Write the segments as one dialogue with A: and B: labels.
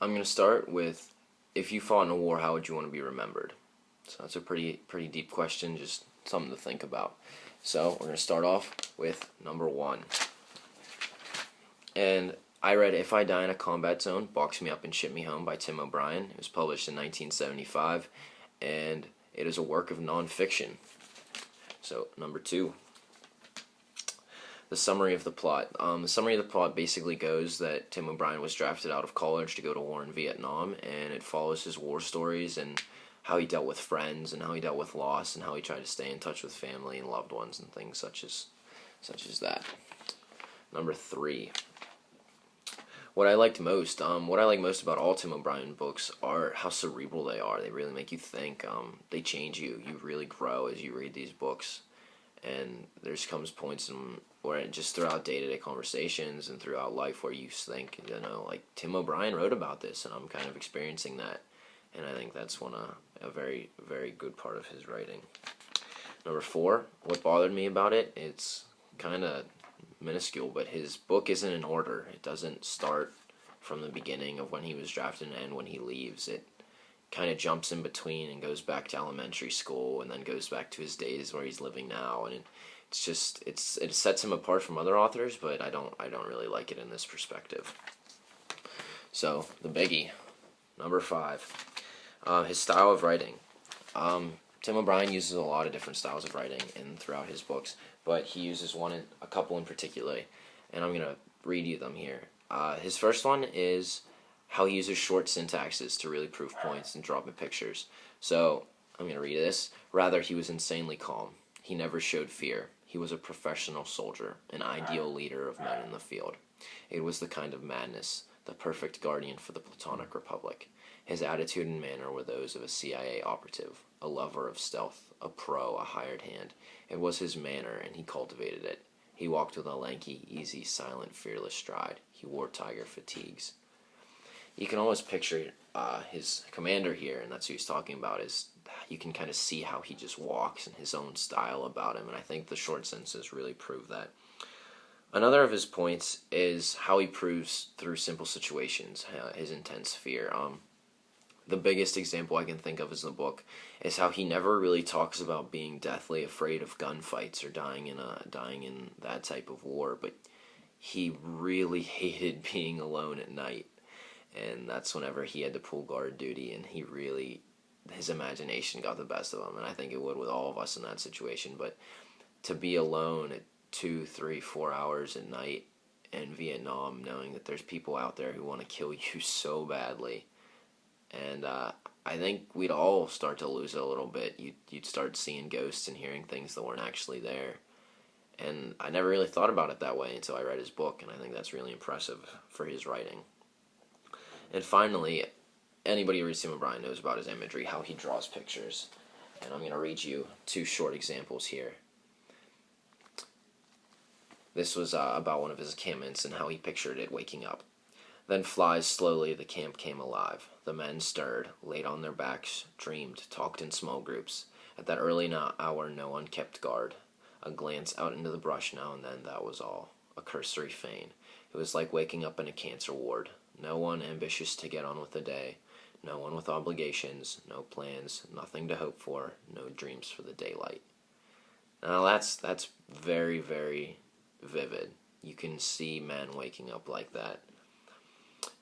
A: I'm going to start with, if you fought in a war, how would you want to be remembered? So that's a pretty deep question, just something to think about. So we're going to start off with number 1. And I read If I Die in a Combat Zone, Box Me Up and Ship Me Home by Tim O'Brien. It was published in 1975, and it is a work of nonfiction. So, number 2. The summary of the plot. The summary of the plot basically goes that Tim O'Brien was drafted out of college to go to war in Vietnam, and it follows his war stories and how he dealt with friends and how he dealt with loss and how he tried to stay in touch with family and loved ones and things such as that. Number 3. What I like most about all Tim O'Brien books are how cerebral they are. They really make you think. They change you. You really grow as you read these books. And there's comes points where just throughout day-to-day conversations and throughout life where you think, like Tim O'Brien wrote about this, and I'm kind of experiencing that. And I think that's a very, very good part of his writing. Number 4, what bothered me about it, it's kind of minuscule, but his book isn't in order. It doesn't start from the beginning of when he was drafted and end when he leaves. It kind of jumps in between and goes back to elementary school and then goes back to his days where he's living now, and it sets him apart from other authors, but I don't really like it in this perspective. So the biggie, number 5, his style of writing. Tim O'Brien uses a lot of different styles of writing throughout his books, but he uses a couple in particular, and I'm gonna read you them here. His first one is how he uses short syntaxes to really prove points and draw big pictures. So, I'm going to read this. Rather, he was insanely calm. He never showed fear. He was a professional soldier, an ideal leader of men in the field. It was the kind of madness, the perfect guardian for the Platonic Republic. His attitude and manner were those of a CIA operative, a lover of stealth, a pro, a hired hand. It was his manner, and he cultivated it. He walked with a lanky, easy, silent, fearless stride. He wore tiger fatigues. You can almost picture his commander here, and that's who he's talking about. You can kind of see how he just walks and his own style about him, and I think the short sentences really prove that. Another of his points is how he proves through simple situations his intense fear. The biggest example I can think of in the book is how he never really talks about being deathly afraid of gunfights or dying in that type of war, but he really hated being alone at night. And that's whenever he had to pull guard duty, and his imagination got the best of him, and I think it would with all of us in that situation. But to be alone at 2, 3, 4 hours at night in Vietnam, knowing that there's people out there who want to kill you so badly, and I think we'd all start to lose it a little bit. You'd start seeing ghosts and hearing things that weren't actually there. And I never really thought about it that way until I read his book, and I think that's really impressive for his writing. And finally, anybody who reads Tim O'Brien knows about his imagery, how he draws pictures. And I'm going to read you 2 short examples here. This was about one of his encampments and how he pictured it waking up. Then flies slowly the camp came alive. The men stirred, laid on their backs, dreamed, talked in small groups. At that early hour no one kept guard. A glance out into the brush now and then, that was all. A cursory feign. It was like waking up in a cancer ward. No one ambitious to get on with the day, no one with obligations, no plans, nothing to hope for, no dreams for the daylight. Now that's very, very vivid. You can see men waking up like that.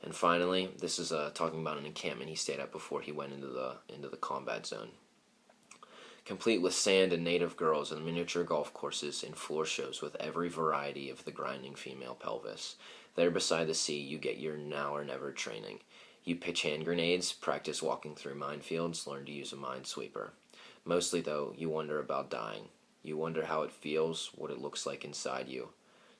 A: And finally, this is talking about an encampment he stayed at before he went into the combat zone. Complete with sand and native girls and miniature golf courses and floor shows with every variety of the grinding female pelvis. There beside the sea you get your now or never training. You pitch hand grenades, practice walking through minefields, learn to use a minesweeper. Mostly, though, you wonder about dying. You wonder how it feels, what it looks like inside you.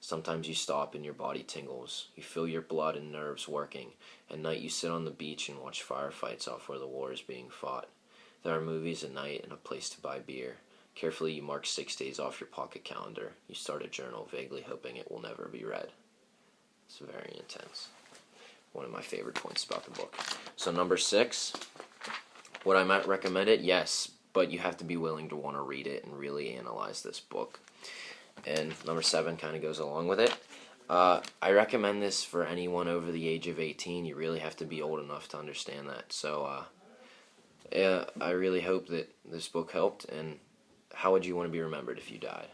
A: Sometimes you stop and your body tingles. You feel your blood and nerves working. At night you sit on the beach and watch firefights off where the war is being fought. There are movies at night and a place to buy beer. Carefully you mark 6 days off your pocket calendar. You start a journal, vaguely hoping it will never be read. It's very intense. One of my favorite points about the book. So number 6, would I might recommend it? Yes, but you have to be willing to want to read it and really analyze this book. And number 7 kind of goes along with it. I recommend this for anyone over the age of 18. You really have to be old enough to understand that. So, yeah, I really hope that this book helped. And how would you want to be remembered if you died?